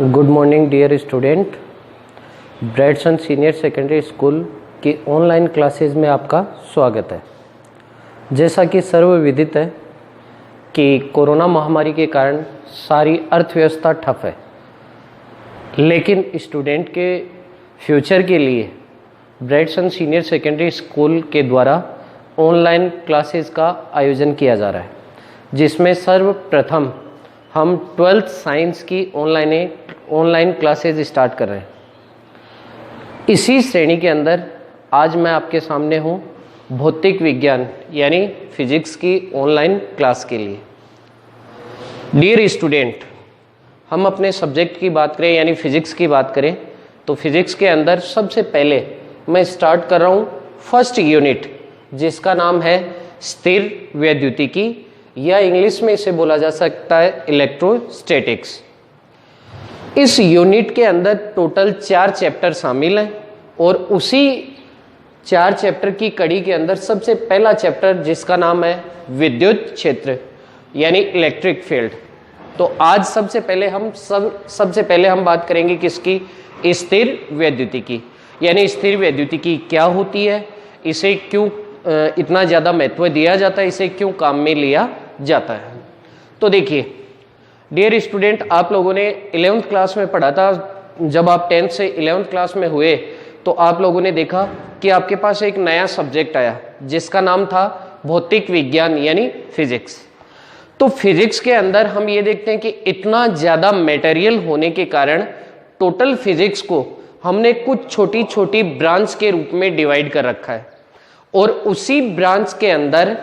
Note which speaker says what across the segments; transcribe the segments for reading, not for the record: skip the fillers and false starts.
Speaker 1: Good morning dear student. Brightson senior secondary school की online classes में आपका स्वागत है। जैसा कि सर्वविदित है कि कोरोना महामारी के कारण सारी अर्थव्यवस्था ठप है, लेकिन स्टूडेंट के फ्यूचर के लिए ब्राइटसन सीनियर सेकेंडरी स्कूल के द्वारा ऑनलाइन क्लासेस का आयोजन किया जा रहा है, जिसमें सर्वप्रथम हम 12th साइंस की ऑनलाइन क्लासेस स्टार्ट कर रहे हैं। इसी श्रेणी के अंदर आज मैं आपके सामने हूँ भौतिक विज्ञान यानी फिजिक्स की ऑनलाइन क्लास के लिए। डियर स्टूडेंट, हम अपने सब्जेक्ट की बात करें यानी फिजिक्स की बात करें तो फिजिक्स के अंदर सबसे पहले मैं स्टार्ट कर रहा हूँ फर्स्ट यूनिट, जिसका नाम है स्थिर वैद्युतिकी या इंग्लिश में इसे बोला जा सकता है इलेक्ट्रोस्टैटिक्स। इस यूनिट के अंदर टोटल 4 चैप्टर शामिल हैं और उसी 4 चैप्टर की कड़ी के अंदर सबसे पहला चैप्टर जिसका नाम है विद्युत क्षेत्र यानी इलेक्ट्रिक फील्ड। तो आज सबसे पहले हम बात करेंगे किसकी? स्थिर वैद्युतिकी। यानी स्थिर वैद्युतिकी क्या होती है, इसे क्यों इतना ज़्यादा महत्व दिया जाता है, इसे क्यों काम में लिया जाता है। तो देखिए डियर स्टूडेंट, आप लोगों ने 11th क्लास में पढ़ा था। जब आप 10th से 11th क्लास में हुए तो आप लोगों ने देखा कि आपके पास एक नया सब्जेक्ट आया जिसका नाम था भौतिक विज्ञान यानी फिजिक्स। तो फिजिक्स के अंदर हम ये देखते हैं कि इतना ज़्यादा मटेरियल होने के कारण टोटल फिजिक्स को हमने कुछ छोटी छोटी ब्रांच के रूप में डिवाइड कर रखा है, और उसी ब्रांच के अंदर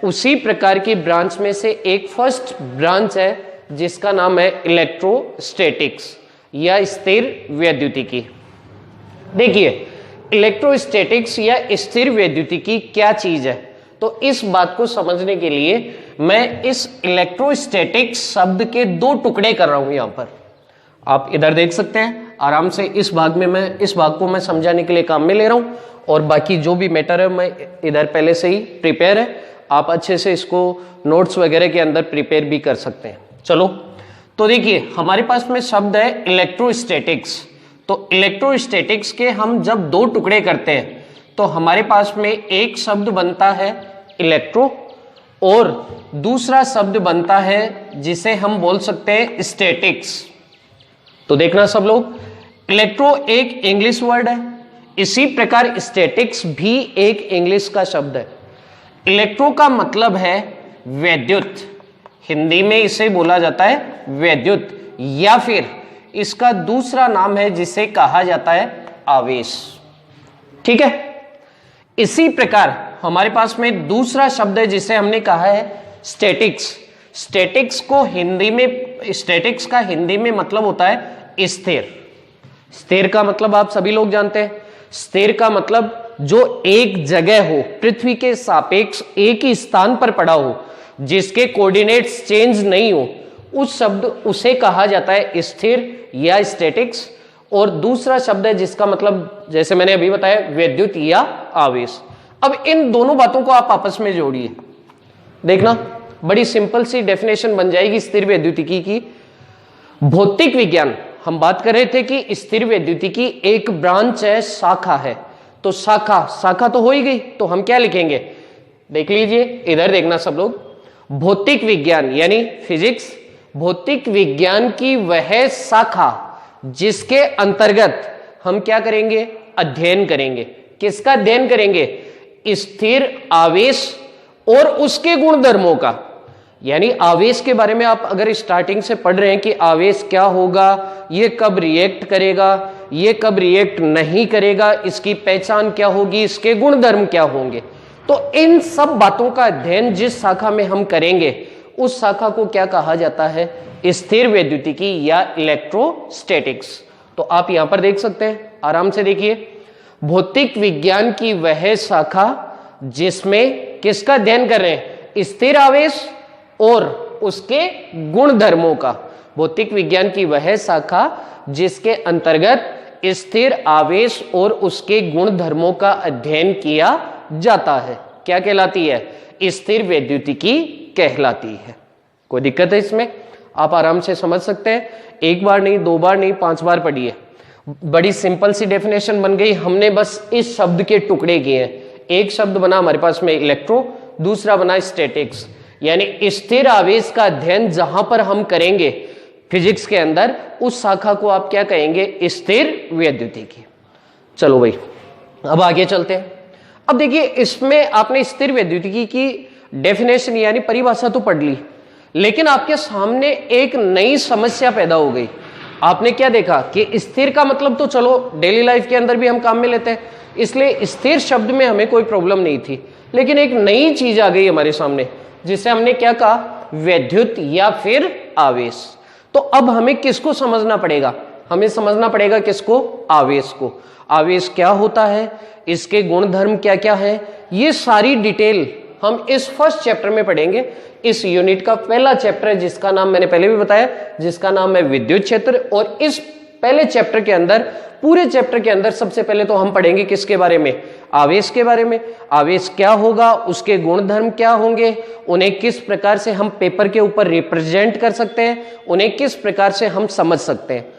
Speaker 1: उसी प्रकार की ब्रांच में से एक फर्स्ट ब्रांच है जिसका नाम है इलेक्ट्रोस्टैटिक्स या स्थिर वैद्युतिकी। देखिए इलेक्ट्रोस्टैटिक्स या स्थिर वैद्युतिकी क्या चीज है, तो इस बात को समझने के लिए मैं इस इलेक्ट्रोस्टैटिक्स शब्द के 2 टुकड़े कर रहा हूं। यहां पर आप इधर देख सकते हैं आराम से। इस भाग को मैं समझाने के लिए काम में ले रहा हूं, और बाकी जो भी मैटर है मैं इधर पहले से ही प्रिपेयर है। आप अच्छे से इसको नोट्स वगैरह के अंदर प्रिपेयर भी कर सकते हैं। चलो तो देखिए हमारे पास में शब्द है इलेक्ट्रोस्टैटिक्स। तो इलेक्ट्रोस्टैटिक्स के हम जब 2 टुकड़े करते हैं तो हमारे पास में एक शब्द बनता है इलेक्ट्रो और दूसरा शब्द बनता है जिसे हम बोल सकते हैं स्टैटिक्स। तो देखना सब लोग, इलेक्ट्रो एक इंग्लिश वर्ड है, इसी प्रकार स्टैटिक्स भी एक इंग्लिश का शब्द है। इलेक्ट्रो का मतलब है वैद्युत, हिंदी में इसे बोला जाता है वैद्युत, या फिर इसका दूसरा नाम है जिसे कहा जाता है आवेश। ठीक है। इसी प्रकार हमारे पास में दूसरा शब्द है जिसे हमने कहा है स्टैटिक्स। स्टैटिक्स का हिंदी में मतलब होता है स्थिर। स्थिर का मतलब आप सभी लोग जानते हैं। स्थिर का मतलब जो एक जगह हो, पृथ्वी के सापेक्ष एक ही स्थान पर पड़ा हो, जिसके कोऑर्डिनेट्स चेंज नहीं हो, उसे कहा जाता है स्थिर या स्टैटिक्स। और दूसरा शब्द है जिसका मतलब जैसे मैंने अभी बताया वैद्युत या आवेश। अब इन दोनों बातों को आप आपस में जोड़िए, देखना बड़ी सिंपल सी डेफिनेशन बन जाएगी स्थिर वैद्युतिकी की। भौतिक विज्ञान हम बात कर रहे थे कि स्थिर वैद्युतिकी एक ब्रांच है, शाखा है। तो शाखा तो हो ही गई, तो हम क्या लिखेंगे? देख लीजिए, इधर देखना सब लोग। भौतिक विज्ञान यानी फिजिक्स, भौतिक विज्ञान की वह शाखा जिसके अंतर्गत हम क्या करेंगे? अध्ययन करेंगे। किसका अध्ययन करेंगे? स्थिर आवेश और उसके गुणधर्मों का। यानी आवेश के बारे में आप अगर स्टार्टिंग से पढ़ रहे हैं कि आवेश क्या होगा, ये कब रिएक्ट करेगा, ये कब रिएक्ट नहीं करेगा, इसकी पहचान क्या होगी, इसके गुणधर्म क्या होंगे, तो इन सब बातों का अध्ययन जिस शाखा में हम करेंगे उस शाखा को क्या कहा जाता है? स्थिर वैद्युतिकी या इलेक्ट्रोस्टैटिक्स। तो आप यहां पर देख सकते हैं, आराम से देखिए, भौतिक विज्ञान की वह शाखा जिसमें किसका अध्ययन कर रहे हैं? स्थिर आवेश और उसके गुणधर्मों का। भौतिक विज्ञान की वह शाखा जिसके अंतर्गत स्थिर आवेश और उसके गुणधर्मों का अध्ययन किया जाता है, क्या कहलाती है? स्थिर वैद्युतिकी कहलाती है। कोई दिक्कत है इसमें? आप आराम से समझ सकते हैं, एक बार नहीं, 2 बार नहीं, 5 बार पढ़िए। बड़ी सिंपल सी डेफिनेशन बन गई, हमने बस इस शब्द के टुकड़े किए हैं। एक शब्द बना हमारे पास में इलेक्ट्रो, दूसरा बना स्टैटिक्स, यानी स्थिर आवेश का अध्ययन जहां पर हम करेंगे फिजिक्स के अंदर, उस शाखा को आप क्या कहेंगे? स्थिर वैद्युतिकी। चलो भाई अब आगे चलते हैं। अब देखिए इसमें आपने स्थिर वैद्युतिकी की डेफिनेशन यानी परिभाषा तो पढ़ ली, लेकिन आपके सामने एक नई समस्या पैदा हो गई। आपने क्या देखा कि स्थिर का मतलब तो चलो डेली लाइफ के अंदर भी हम काम में लेते हैं, इसलिए स्थिर शब्द में हमें कोई प्रॉब्लम नहीं थी। लेकिन एक नई चीज आ गई हमारे सामने, जिसे हमने क्या कहा? वैद्युत या फिर आवेश। तो अब हमें किसको समझना पड़ेगा? हमें समझना पड़ेगा किसको? आवेश को। आवेश क्या होता है, इसके गुण धर्म क्या क्या है, ये सारी डिटेल हम इस फर्स्ट चैप्टर में पढ़ेंगे। इस यूनिट का पहला चैप्टर है, जिसका नाम मैंने पहले भी बताया, जिसका नाम है विद्युत क्षेत्र। और इस पहले चैप्टर के अंदर, पूरे चैप्टर के अंदर सबसे पहले तो हम पढ़ेंगे किसके बारे में? आवेश के बारे में। आवेश क्या होगा, उसके गुण धर्म क्या होंगे, उन्हें किस प्रकार से हम पेपर के ऊपर रिप्रेजेंट कर सकते हैं, उन्हें किस प्रकार से हम समझ सकते हैं।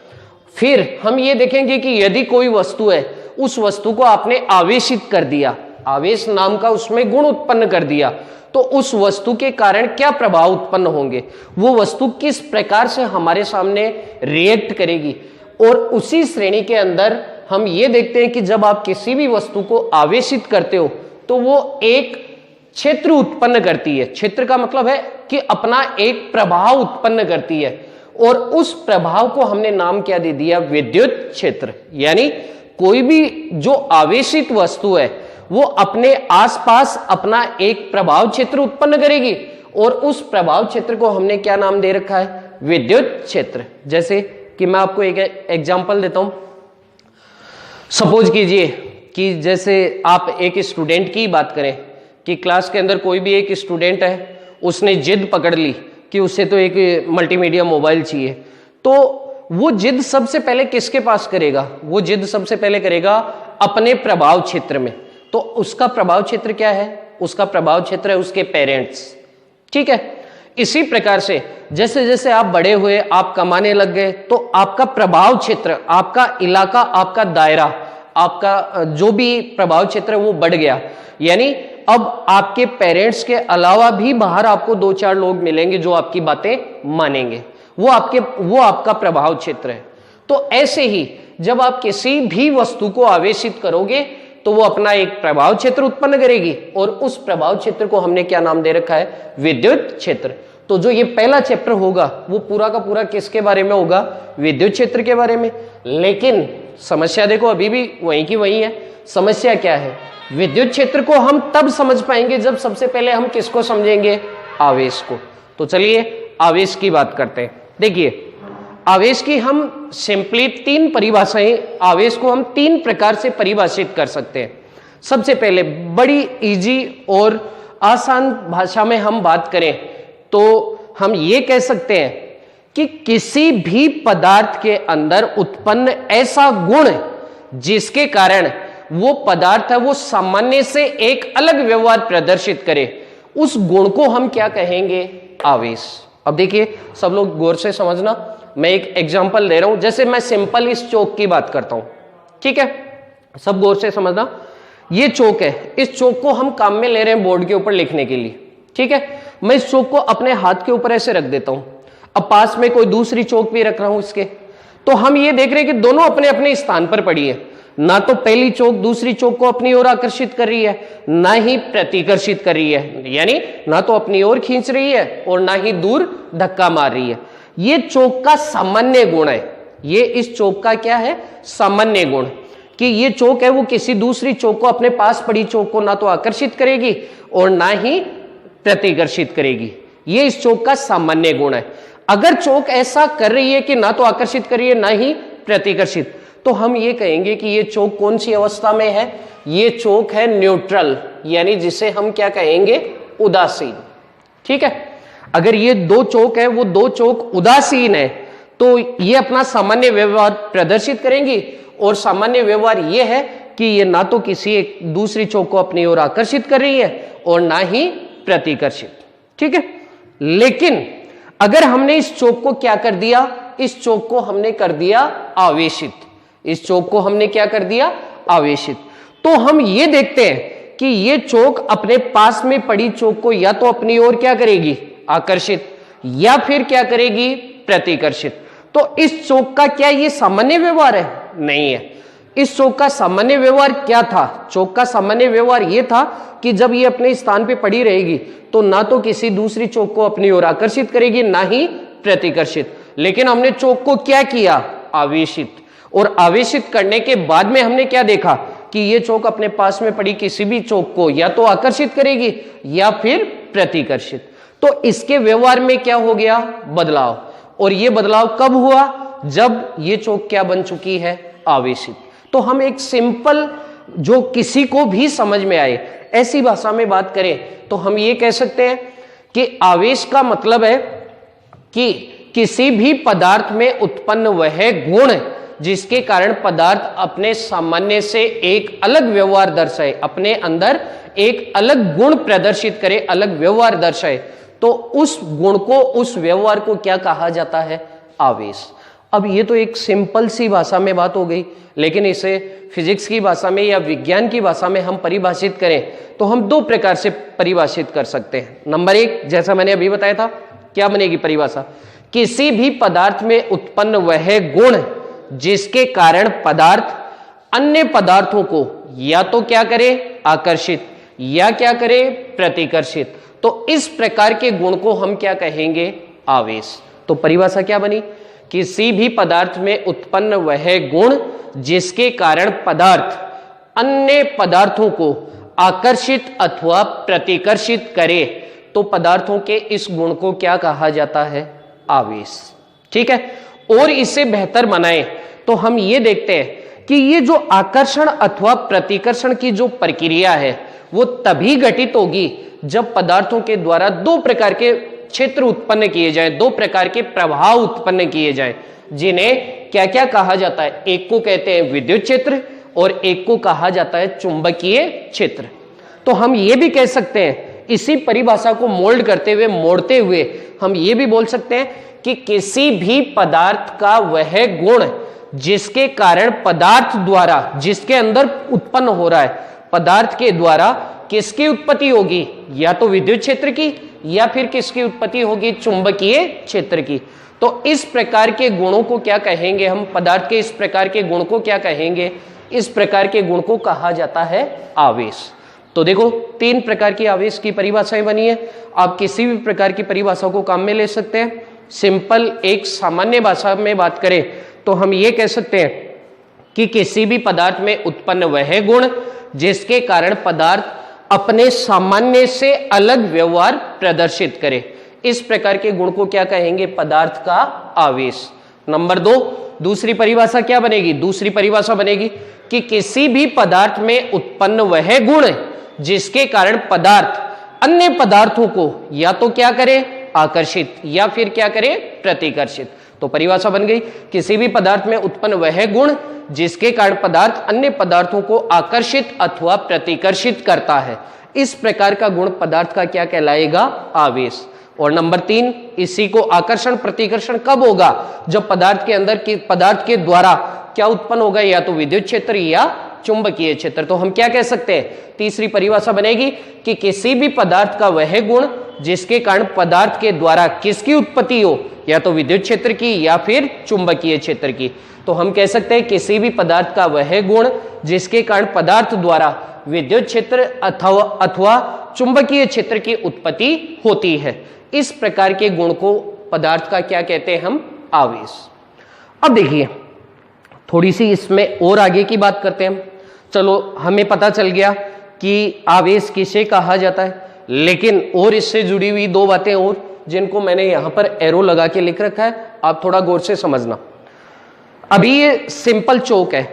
Speaker 1: फिर हम ये देखेंगे कि यदि कोई वस्तु है, उस वस्तु को आपने आवेशित कर दिया, आवेश नाम का उसमें गुण उत्पन्न कर दिया, तो उस वस्तु के कारण क्या प्रभाव उत्पन्न होंगे, वो वस्तु किस प्रकार से हमारे सामने रिएक्ट करेगी। और उसी श्रेणी के अंदर हम ये देखते हैं कि जब आप किसी भी वस्तु को आवेशित करते हो तो वो एक क्षेत्र उत्पन्न करती है। क्षेत्र का मतलब है कि अपना एक प्रभाव उत्पन्न करती है, और उस प्रभाव को हमने नाम क्या दे दिया? विद्युत क्षेत्र। यानी कोई भी जो आवेशित वस्तु है वो अपने आसपास अपना एक प्रभाव क्षेत्र उत्पन्न करेगी, और उस प्रभाव क्षेत्र को हमने क्या नाम दे रखा है? विद्युत क्षेत्र। जैसे कि मैं आपको एक एग्जांपल देता हूं। सपोज कीजिए कि जैसे आप एक स्टूडेंट की बात करें कि क्लास के अंदर कोई भी एक स्टूडेंट है, उसने जिद पकड़ ली कि उसे तो एक मल्टीमीडिया मोबाइल चाहिए, तो वो जिद सबसे पहले किसके पास करेगा? वो जिद सबसे पहले करेगा अपने प्रभाव क्षेत्र में। तो उसका प्रभाव क्षेत्र क्या है? उसका प्रभाव क्षेत्र है उसके पेरेंट्स। ठीक है, इसी प्रकार से जैसे जैसे आप बड़े हुए, आप कमाने लग गए, तो आपका प्रभाव क्षेत्र, आपका इलाका, आपका दायरा, आपका जो भी प्रभाव क्षेत्र है वो बढ़ गया। यानी अब आपके पेरेंट्स के अलावा भी बाहर आपको 2-4 लोग मिलेंगे जो आपकी बातें मानेंगे, वो आपका प्रभाव क्षेत्र है। तो ऐसे ही जब आप किसी भी वस्तु को आवेशित करोगे तो वो अपना एक प्रभाव क्षेत्र उत्पन्न करेगी, और उस प्रभाव क्षेत्र को हमने क्या नाम दे रखा है? विद्युत क्षेत्र। तो जो ये पहला चैप्टर होगा वो पूरा का पूरा किसके बारे में होगा? विद्युत क्षेत्र के बारे में। लेकिन समस्या देखो अभी भी वही की वही है। समस्या क्या है? विद्युत क्षेत्र को हम तब समझ पाएंगे जब सबसे पहले हम किसको समझेंगे? आवेश को। तो चलिए आवेश की बात करते हैं। देखिए आवेश की हम सिंपली 3 परिभाषाएं, आवेश को हम 3 प्रकार से परिभाषित कर सकते हैं। सबसे पहले बड़ी इजी और आसान भाषा में हम बात करें तो हम ये कह सकते हैं कि किसी भी पदार्थ के अंदर उत्पन्न ऐसा गुण जिसके कारण वो पदार्थ है वो सामान्य से एक अलग व्यवहार प्रदर्शित करे, उस गुण को हम क्या कहेंगे? आवेश। अब देखिए सब लोग गौर से समझना, मैं एक एग्जांपल दे रहा हूं। जैसे मैं सिंपल इस चौक की बात करता हूं, ठीक है, सब गौर से समझना। ये चौक है, इस चौक को हम काम में ले रहे हैं बोर्ड के ऊपर लिखने के लिए, ठीक है। मैं इस चौक को अपने हाथ के ऊपर ऐसे रख देता हूं, अब पास में कोई दूसरी चौक भी रख रहा हूं इसके, तो हम ये देख रहे हैं कि दोनों अपने अपने स्थान पर पड़ी है। ना तो पहली चौक दूसरी चौक को अपनी ओर आकर्षित कर रही है, ना ही प्रतिकर्षित कर रही है, यानी ना तो अपनी ओर खींच रही है और ना ही दूर धक्का मार रही है। ये चौक का सामान्य गुण है। ये इस चौक का क्या है? सामान्य गुण, कि ये चौक है वो किसी दूसरी चौक को, अपने पास पड़ी चौक को ना तो आकर्षित करेगी और ना ही प्रतिकर्षित करेगी। ये इस चौक का सामान्य गुण है। अगर चौक ऐसा कर रही है कि ना तो आकर्षित कर रही है ना ही प्रतिकर्षित, तो हम ये कहेंगे कि ये चौक कौन सी अवस्था में है? ये चौक है न्यूट्रल, यानी जिसे हम क्या कहेंगे? उदासीन। ठीक है, अगर ये 2 चौक है वो 2 चौक उदासीन है तो ये अपना सामान्य व्यवहार प्रदर्शित करेंगी, और सामान्य व्यवहार ये है कि ये ना तो किसी एक दूसरी चौक को अपनी ओर आकर्षित कर रही है और ना ही प्रतिकर्षित। ठीक है, लेकिन अगर हमने इस चौक को क्या कर दिया, इस चौक को हमने कर दिया आवेशित, इस चौक को हमने क्या कर दिया आवेशित, तो हम ये देखते हैं कि ये चौक अपने पास में पड़ी चौक को या तो अपनी ओर क्या करेगी आकर्षित, या फिर क्या करेगी प्रतिकर्षित। तो इस चौक का क्या ये सामान्य व्यवहार है? नहीं है। इस चौक का सामान्य व्यवहार क्या था? चौक का सामान्य व्यवहार ये था कि जब ये अपने स्थान पे पड़ी रहेगी तो ना तो किसी दूसरी चौक को अपनी ओर आकर्षित करेगी, ना ही प्रतिकर्षित। लेकिन हमने चौक को क्या किया आवेशित, और आवेशित करने के बाद में हमने क्या देखा कि ये चौक अपने पास में पड़ी किसी भी चौक को या तो आकर्षित करेगी या फिर प्रतिकर्षित। तो इसके व्यवहार में क्या हो गया बदलाव, और ये बदलाव कब हुआ? जब ये चौक क्या बन चुकी है आवेशित। तो हम एक सिंपल जो किसी को भी समझ में आए ऐसी भाषा में बात करें तो हम ये कह सकते हैं कि आवेश का मतलब है कि किसी भी पदार्थ में उत्पन्न वह गुण जिसके कारण पदार्थ अपने सामान्य से एक अलग व्यवहार दर्शाए, अपने अंदर एक अलग गुण प्रदर्शित करे, अलग व्यवहार दर्शाए, तो उस गुण को, उस व्यवहार को क्या कहा जाता है आवेश। अब ये तो एक सिंपल सी भाषा में बात हो गई, लेकिन इसे फिजिक्स की भाषा में या विज्ञान की भाषा में हम परिभाषित करें तो हम दो प्रकार से परिभाषित कर सकते हैं। नंबर एक, जैसा मैंने अभी बताया था, क्या बनेगी परिभाषा? किसी भी पदार्थ में उत्पन्न वह गुण जिसके कारण पदार्थ अन्य पदार्थों को या तो क्या करे आकर्षित या क्या करे प्रतिकर्षित, तो इस प्रकार के गुण को हम क्या कहेंगे आवेश। तो परिभाषा क्या बनी? किसी भी पदार्थ में उत्पन्न वह गुण जिसके कारण पदार्थ अन्य पदार्थों को आकर्षित अथवा प्रतिकर्षित करे, तो पदार्थों के इस गुण को क्या कहा जाता है आवेश। ठीक है। और इसे बेहतर बनाएं तो हम ये देखते हैं कि ये जो आकर्षण अथवा प्रतिकर्षण की जो प्रक्रिया है वो तभी घटित होगी जब पदार्थों के द्वारा दो प्रकार के क्षेत्र उत्पन्न किए जाएं, दो प्रकार के प्रभाव उत्पन्न किए जाएं, जिन्हें क्या क्या कहा जाता है? एक को कहते हैं विद्युत क्षेत्र और एक को कहा जाता है चुंबकीय क्षेत्र। तो हम ये भी कह सकते हैं, इसी परिभाषा को मोल्ड करते हुए, मोड़ते हुए हम ये भी बोल सकते हैं कि किसी भी पदार्थ का वह गुण जिसके कारण पदार्थ द्वारा, जिसके अंदर उत्पन्न हो रहा है, पदार्थ के द्वारा किसकी उत्पत्ति होगी? या तो विद्युत क्षेत्र की या फिर किसकी उत्पत्ति होगी? चुंबकीय क्षेत्र की। तो इस प्रकार के गुणों को क्या कहेंगे हम? पदार्थ के इस प्रकार के गुण को क्या कहेंगे? इस प्रकार के गुण को कहा जाता है आवेश। तो देखो, तीन प्रकार की आवेश की परिभाषाएं बनी है। आप किसी भी प्रकार की परिभाषा को काम में ले सकते हैं। सिंपल एक सामान्य भाषा में बात करें तो हम ये कह सकते हैं कि किसी भी पदार्थ में उत्पन्न वह गुण जिसके कारण पदार्थ अपने सामान्य से अलग व्यवहार प्रदर्शित करे, इस प्रकार के गुण को क्या कहेंगे? पदार्थ का आवेश। नंबर दो, दूसरी परिभाषा क्या बनेगी? दूसरी परिभाषा बनेगी कि किसी भी पदार्थ में उत्पन्न वह गुण जिसके कारण पदार्थ अन्य पदार्थों को या तो क्या करे आकर्षित या फिर क्या करे प्रतिकर्षित। तो परिभाषा बन गई, किसी भी पदार्थ में उत्पन्न वह गुण जिसके कारण पदार्थ अन्य पदार्थों को आकर्षित अथवा प्रतिकर्षित करता है, इस प्रकार का गुण पदार्थ का क्या कहलाएगा? आवेश। और नंबर तीन, इसी को आकर्षण प्रतिकर्षण कब होगा? जब पदार्थ के अंदर के पदार्थ के द्वारा क्या उत्पन्न होगा? या तो विद्युत क्षेत्र या चुंबकीय क्षेत्र। तो हम क्या कह सकते हैं? तीसरी परिभाषा बनेगी कि किसी भी पदार्थ का वह गुण जिसके कारण पदार्थ के द्वारा किसकी उत्पत्ति हो? या तो विद्युत क्षेत्र की या फिर चुंबकीय क्षेत्र की। तो हम कह सकते हैं किसी भी पदार्थ का वह गुण जिसके कारण पदार्थ द्वारा विद्युत क्षेत्र अथवा चुंबकीय क्षेत्र की उत्पत्ति होती है, इस प्रकार के गुण को पदार्थ का क्या कहते हैं हम? आवेश। अब देखिए, थोड़ी सी इसमें और आगे की बात करते हैं हम। चलो, हमें पता चल गया कि आवेश किसे कहा जाता है, लेकिन और इससे जुड़ी हुई दो बातें और जिनको मैंने यहां पर एरो लगा के लिख रखा है, आप थोड़ा गौर से समझना। अभी ये सिंपल चौक है,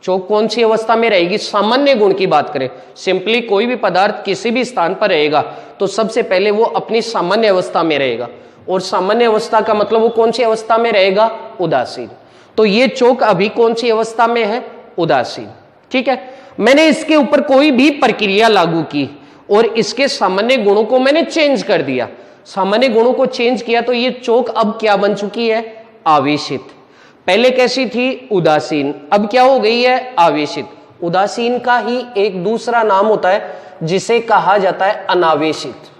Speaker 1: चौक कौन सी अवस्था में रहेगी? सामान्य गुण की बात करें, सिंपली कोई भी पदार्थ किसी भी स्थान पर रहेगा तो सबसे पहले वो अपनी सामान्य अवस्था में रहेगा, और सामान्य अवस्था का मतलब वो कौन सी अवस्था में रहेगा? उदासीन। तो ये चौक अभी कौन सी अवस्था में है? उदासीन। ठीक है। मैंने इसके ऊपर कोई भी प्रक्रिया लागू की और इसके सामान्य गुणों को मैंने चेंज कर दिया। सामान्य गुणों को चेंज किया तो ये चौक अब क्या बन चुकी है? आवेशित। पहले कैसी थी? उदासीन। अब क्या हो गई है? आवेशित। उदासीन का ही एक दूसरा नाम होता है जिसे कहा जाता है अनावेशित।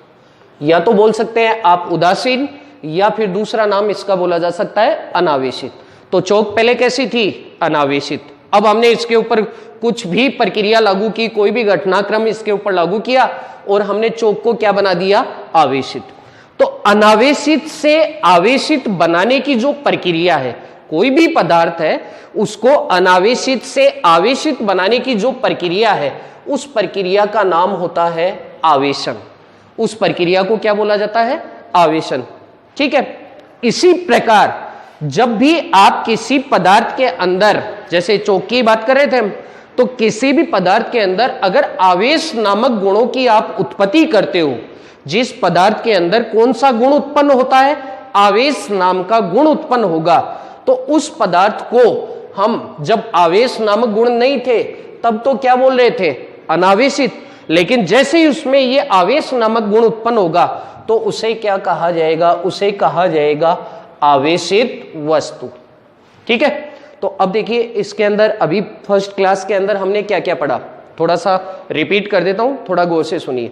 Speaker 1: या तो बोल सकते हैं आप उदासीन, या फिर दूसरा नाम इसका बोला जा सकता है अनावेशित। तो चौक पहले कैसी थी? अनावेशित। अब हमने इसके ऊपर कुछ भी प्रक्रिया लागू की, कोई भी घटनाक्रम इसके ऊपर लागू किया और हमने चौक को क्या बना दिया? आवेशित। तो अनावेशित से आवेशित बनाने की जो प्रक्रिया है, कोई भी पदार्थ है उसको अनावेशित से आवेशित बनाने की जो प्रक्रिया है, उस प्रक्रिया का नाम होता है आवेशन। उस प्रक्रिया को क्या बोला जाता है? आवेशन। ठीक है। इसी प्रकार जब भी आप किसी पदार्थ के अंदर, जैसे चौक की बात कर रहे थे हम, तो किसी भी पदार्थ के अंदर अगर आवेश नामक गुणों की आप उत्पत्ति करते हो, जिस पदार्थ के अंदर कौन सा गुण उत्पन्न होता है? आवेश नाम का गुण उत्पन्न होगा। तो उस पदार्थ को हम, जब आवेश नामक गुण नहीं थे तब तो क्या बोल रहे थे? अनावेशित। लेकिन जैसे ही उसमें ये आवेश नामक गुण उत्पन्न होगा तो उसे क्या कहा जाएगा? उसे कहा जाएगा आवेशित वस्तु। ठीक है। तो अब देखिए इसके अंदर अभी फर्स्ट क्लास के अंदर हमने क्या क्या पढ़ा, थोड़ा सा रिपीट कर देता हूं, थोड़ा गौर से सुनिए।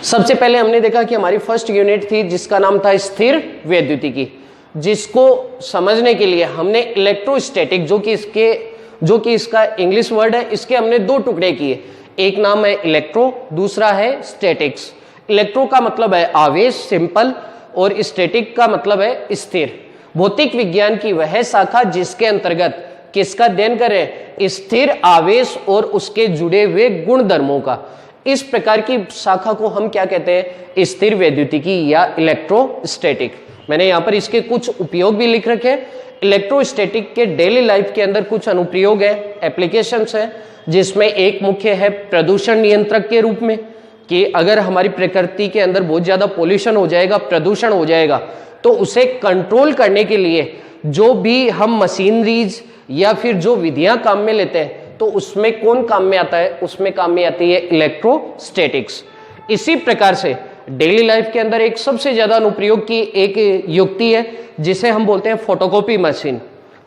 Speaker 1: सबसे पहले हमने देखा कि हमारी फर्स्ट यूनिट थी जिसका नाम था स्थिर वैद्युतिकी, जिसको समझने के लिए हमने इलेक्ट्रोस्टैटिक, जो कि इसका इंग्लिश वर्ड है, इसके हमने दो टुकड़े किए। एक नाम है इलेक्ट्रो, दूसरा है स्टैटिक्स। इलेक्ट्रो का मतलब है आवेश, सिंपल, और स्टैटिक का मतलब है स्थिर। भौतिक विज्ञान की वह शाखा जिसके अंतर्गत किसका अध्ययन करें? स्थिर आवेश और उसके जुड़े हुए गुणधर्मों का। इस प्रकार की शाखा को हम क्या कहते हैं? स्थिर वैद्युतिकी या इलेक्ट्रोस्टैटिक। मैंने यहाँ पर इसके कुछ उपयोग भी लिख रखे हैं। इलेक्ट्रोस्टैटिक के डेली लाइफ के अंदर कुछ अनुप्रयोग है, एप्लीकेशंस है, जिसमें एक मुख्य है प्रदूषण नियंत्रक के रूप में, कि अगर हमारी प्रकृति के अंदर बहुत ज्यादा पोल्यूशन हो जाएगा, प्रदूषण हो जाएगा, तो उसे कंट्रोल करने के लिए जो भी हम मशीनरीज या फिर जो विधियां काम में लेते हैं, तो उसमें कौन काम में आता है? उसमें काम में आती है इलेक्ट्रोस्टैटिक्स। इसी प्रकार से डेली लाइफ के अंदर एक सबसे ज्यादा अनुप्रयोग की एक युक्ति है जिसे हम बोलते हैं फोटोकॉपी मशीन।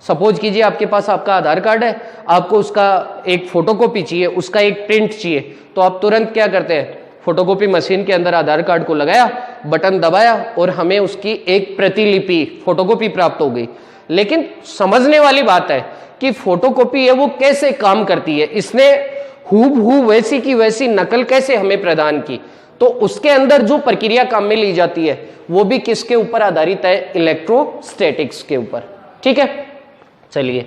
Speaker 1: सपोज कीजिए आपके पास आपका आधार कार्ड है, आपको उसका एक फोटोकॉपी चाहिए, उसका एक प्रिंट चाहिए, तो आप तुरंत क्या करते हैं? फोटोकॉपी मशीन के अंदर आधार कार्ड को लगाया, बटन दबाया और हमें उसकी एक प्रतिलिपि फोटोकॉपी प्राप्त हो गई। लेकिन समझने वाली बात है कि फोटोकॉपी है वो कैसे काम करती है, इसने हूबहू वैसी की वैसी नकल कैसे हमें प्रदान की। तो उसके अंदर जो प्रक्रिया काम में ली जाती है वो भी किसके ऊपर आधारित है? इलेक्ट्रोस्टैटिक्स के ऊपर। ठीक है। चलिए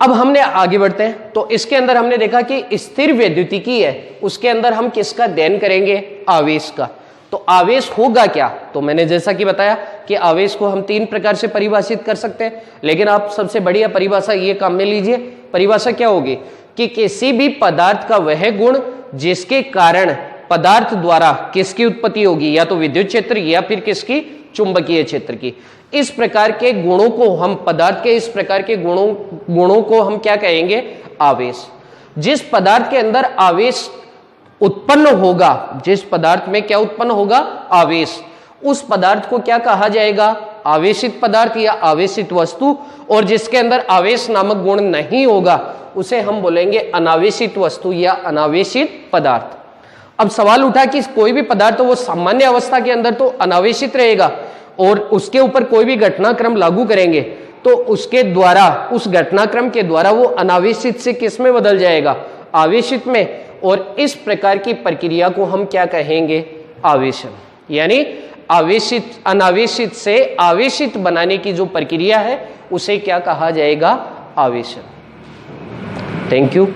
Speaker 1: अब हमने आगे बढ़ते हैं। तो इसके अंदर हमने देखा कि स्थिर वैद्युतिकी है, उसके अंदर हम किसका अध्ययन करेंगे? आवेश का। तो आवेश होगा क्या? तो मैंने जैसा कि बताया कि आवेश को हम तीन प्रकार से परिभाषित कर सकते हैं, लेकिन आप सबसे बढ़िया परिभाषा ये काम में लीजिए। परिभाषा क्या होगी? कि किसी भी पदार्थ का वह गुण जिसके कारण पदार्थ द्वारा किसकी उत्पत्ति होगी? या तो विद्युत क्षेत्र या फिर किसकी? चुंबकीय क्षेत्र की। इस प्रकार के गुणों को हम, पदार्थ के इस प्रकार के गुणों को हम क्या कहेंगे? आवेश। जिस पदार्थ के अंदर आवेश उत्पन्न होगा, जिस पदार्थ में क्या उत्पन्न होगा? आवेश, उस पदार्थ को क्या कहा जाएगा? आवेशित पदार्थ या आवेशित वस्तु। और जिसके अंदर आवेश नामक गुण नहीं होगा उसे हम बोलेंगे अनावेशित वस्तु या अनावेशित पदार्थ। अब सवाल उठा कि कोई भी पदार्थ तो वो सामान्य अवस्था के अंदर तो अनावेशित रहेगा, और उसके ऊपर कोई भी घटनाक्रम लागू करेंगे तो उसके द्वारा, उस घटनाक्रम के द्वारा वो अनावेशित से किस में बदल जाएगा? आवेशित में। और इस प्रकार की प्रक्रिया को हम क्या कहेंगे? आवेशन। यानी आवेशित, अनावेशित से आवेशित बनाने की जो प्रक्रिया है उसे क्या कहा जाएगा? आवेशन। Thank you.